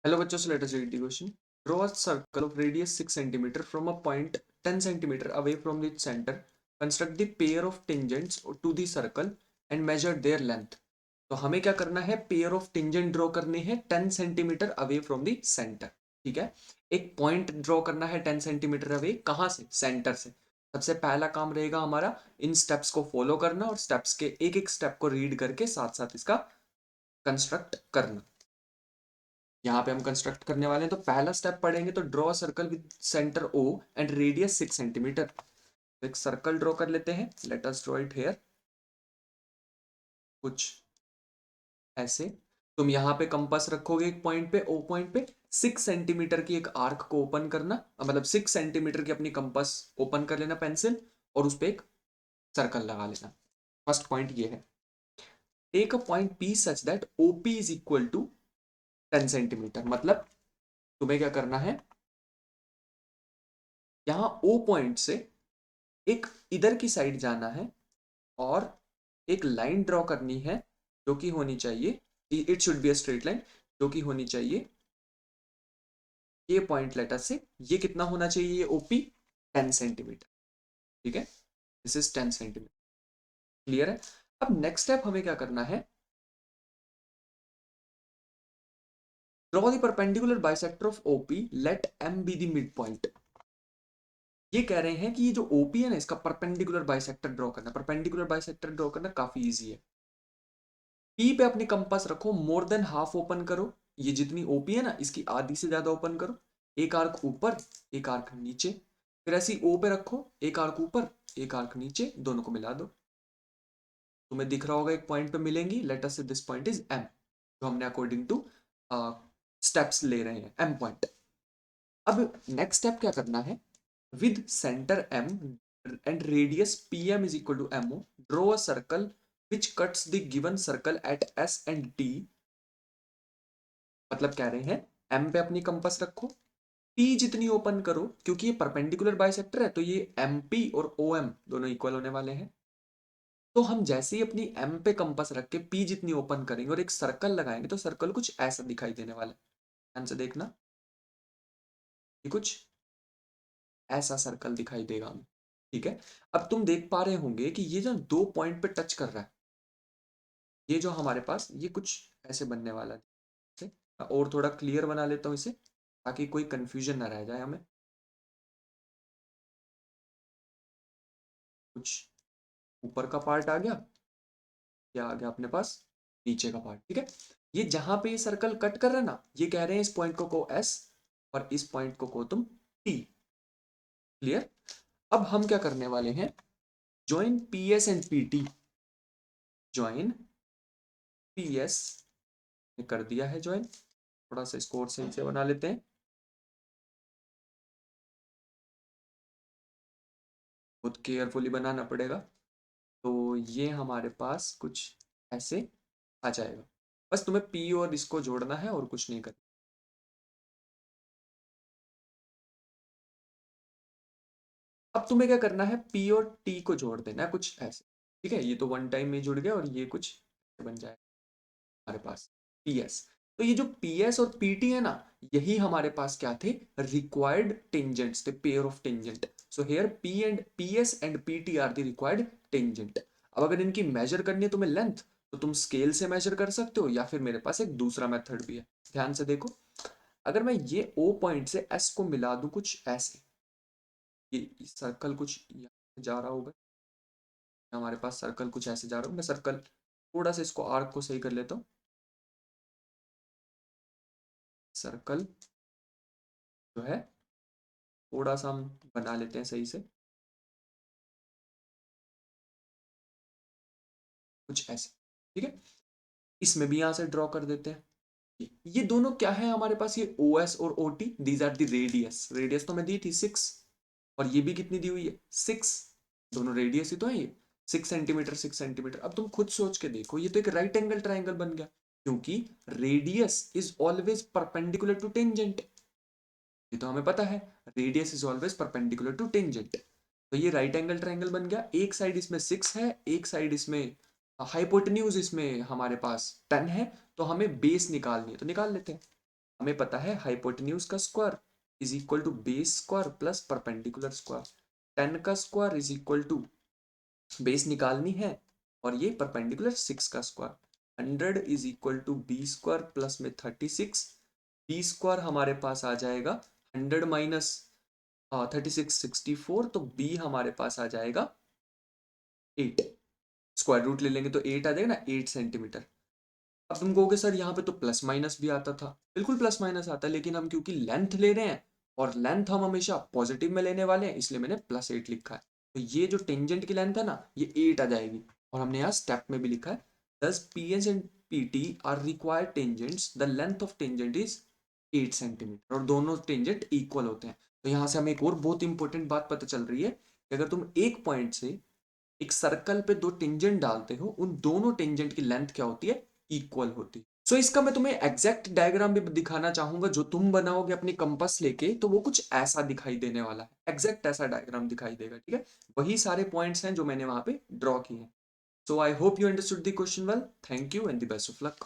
Hello बच्चों, so let us read the question. Draw a circle of radius 6 centimeter from a point 10 centimeter away from its center. Construct the pair of tangents to the circle and measure their length. तो हमें क्या करना है, pair of tangent draw करने हैं 10 centimetre away from the centre. ठीक है, एक पॉइंट ड्रॉ करना है 10 सेंटीमीटर अवे. कहाँ से? सेंटर से. सबसे पहला काम रहेगा हमारा इन स्टेप्स को फॉलो करना और स्टेप्स के एक एक स्टेप को रीड करके साथ साथ इसका कंस्ट्रक्ट करना. यहाँ पे हम कंस्ट्रक्ट करने वाले हैं. तो पहला स्टेप पढ़ेंगे तो draw circle with centre O and radius 6 centimetre. तो एक सर्कल ड्रॉ कर लेते हैं. Let us draw it here. कुछ ऐसे. तुम यहाँ पे कंपास रखोगे एक पॉइंट पे, ओ पॉइंट पे 6 सेंटीमीटर की एक आर्क को ओपन करना. मतलब 6 सेंटीमीटर की अपनी कंपास ओपन कर लेना पेंसिल और उस पर एक सर्कल लगा लेना. फर्स्ट पॉइंट ये है. Take a point P such that OP is equal to 10 centimetre. मतलब तुम्हें क्या करना है, यहाँ ओ पॉइंट से एक इधर की साइड जाना है और एक लाइन ड्रॉ करनी है जो कि होनी चाहिए, it should be a straight line जो कि होनी चाहिए ये पॉइंट लेटर से. ये कितना होना चाहिए, ये ओपी 10 सेंटीमीटर. ठीक है, दिस इज 10 सेंटीमीटर. क्लियर है. अब नेक्स्ट स्टेप हमें क्या करना है, draw the perpendicular bisector of OP, let M be the mid point. ये कह रहे हैं कि ये जो ओपी है ना, इसका परपेंडिकुलर बाइसेक्टर ड्रॉ करना. परपेंडिकुलर बाइसेक्टर ड्रॉ करना काफी इजी है. पी पे अपनी कंपास रखो, मोर देन हाफ ओपन करो. ये जितनी ओपी है ना, इसकी आधी से ज्यादा ओपन करो. एक आर्क ऊपर, एक आर्क नीचे. फिर ऐसी ओ पे रखो, एक आर्क ऊपर, एक आर्क नीचे, दोनों को मिला दो. तुम्हें दिख रहा होगा एक पॉइंट पे मिलेंगी. लेट अस से दिस पॉइंट इज एम, जो हमने अकॉर्डिंग टू स्टेप्स ले रहे हैं, एम पॉइंट. अब नेक्स्ट स्टेप क्या करना है, with centre M and radius P M is equal to M O, draw a circle which cuts the given circle at S and T. मतलब कह रहे हैं M पे अपनी कंपास रखो, P जितनी ओपन करो, क्योंकि ये परपेंडिकुलर बाइसेक्टर है तो ये MP और OM दोनों इक्वल होने वाले हैं. तो हम जैसे ही अपनी M पे कंपास रख के P जितनी ओपन करेंगे और एक सर्कल लगाएंगे तो सर्कल कुछ ऐसा दिखाई देने वाला है. ध्यान से देखना, ये कुछ ऐसा सर्कल दिखाई देगा हमें. ठीक है, अब तुम देख पा रहे होंगे कि ये जो दो पॉइंट पे टच कर रहा है, ये जो हमारे पास ये कुछ ऐसे बनने वाला है. और थोड़ा क्लियर बना लेता हूँ इसे ताकि कोई कंफ्यूजन ना रह जाए हमें. कुछ ऊपर का पार्ट आ गया, क्या आ गया अपने पास, नीचे का पार्ट. ठीक है, ये जहां पे ये सर्कल कट कर रहा है ना, ये कह रहे हैं इस पॉइंट को कहो एस और इस पॉइंट को कहो तुम टी. क्लियर. अब हम क्या करने वाले हैं, join P S and P T. Join P S कर दिया है ज्वाइन. थोड़ा सा इसको और सही से बना लेते हैं. बहुत केयरफुली बनाना पड़ेगा. तो ये हमारे पास कुछ ऐसे आ जाएगा. बस तुम्हें पी और इसको जोड़ना है और कुछ नहीं करना. अब तुम्हें क्या करना है, पी और टी को जोड़ देना है कुछ ऐसे. ठीक है, ये तो वन टाइम में जुड़ गया और ये कुछ बन जाए हमारे पास पी एस. तो ये जो पी एस और पी टी है ना, यही हमारे पास क्या थे, रिक्वायर्ड टेंजेंट्स थे, pair of tangent. So here P S and P T R the required tangent. अब अगर इनकी मेजर करनी है तुम्हें लेंथ, तो तुम स्केल से मेजर कर सकते हो या फिर मेरे पास एक दूसरा मेथड भी है. ध्यान से देखो, अगर मैं ये ओ पॉइंट से एस को मिला दूं कुछ ऐसे, ये सर्कल कुछ यहाँ जा रहा होगा, हमारे पास सर्कल कुछ ऐसे जा रहा होगा. मैं सर्कल थोड़ा सा इसको आर्क को सही कर लेता हूँ. सर्कल जो है थोड़ा सा हम बना लेते हैं सही से, कुछ ऐसे. ठीक है, इसमें भी यहाँ से ड्रॉ कर देते हैं. ये दोनों क्या है हमारे पास, ये ओ एस और O T, these are the radius. Radius तो मैं दी थी 6 और ये भी कितनी दी हुई है 6. दोनों रेडियस ही तो है ये, 6 सेंटीमीटर 6 सेंटीमीटर. अब तुम खुद सोच के देखो, ये तो एक राइट एंगल ट्राइंगल बन गया, क्योंकि radius is always perpendicular to tangent. ये तो हमें पता है, radius is always perpendicular to tangent. तो ये राइट एंगल ट्राइंगल बन गया. एक साइड इसमें 6 है, एक साइड इसमें हाइपोटेन्यूज इसमें हमारे पास 10 है. तो हमें बेस निकालनी है, तो निकाल लेते हैं. हमें पता है हाइपोटेन्यूज का square is equal to base square plus perpendicular square. 10 का square is equal to base निकालनी है और ये परपेंडिकुलर 6 का square. 100 is equal to B square plus में 36। बी स्क्वायर हमारे पास आ जाएगा 100 माइनस 36 64, तो बी हमारे पास आ जाएगा 8। स्क्वायर रूट ले लेंगे तो 8 आ जाएगा ना, 8 सेंटीमीटर। अब तुम कहोगे सर यहाँ पे तो प्लस माइनस भी आता था, बिल्कुल प्लस माइनस आता है, लेकिन हम क्योंकि लेंथ ले रहे हैं और लेंथ हम हमेशा पॉजिटिव में लेने वाले हैं, इसलिए मैंने +8 लिखा है। तो ये जो टेंजेंट की लेंथ है ना, ये 8 आ जाएगी। और हमने यहाँ स्टेप में भी लिखा है दस P H and P T R required tangents, the length of tangent is 8 centimetre, और दोनों टेंजेंट इक्वल होते हैं। तो यहाँ से हमें एक और बहुत इंपॉर्टेंट बात पता चल रही है कि अगर तुम एक पॉइंट से एक सर्कल पे दो टेंजेंट डालते हो, उन दोनों टेंजेंट की लेंथ क्या होती है, इक्वल होती है। सो इसका मैं तुम्हें एग्जैक्ट डायग्राम भी दिखाना चाहूंगा, जो तुम बनाओगे अपनी कंपास लेके, तो वो कुछ ऐसा दिखाई देने वाला है, एग्जैक्ट ऐसा डायग्राम दिखाई देगा, ठीक है। वही सारे पॉइंट्स हैं जो मैंने वहां पे ड्रॉ किए हैं। So I hope you understood the question well. Thank you and the best of luck.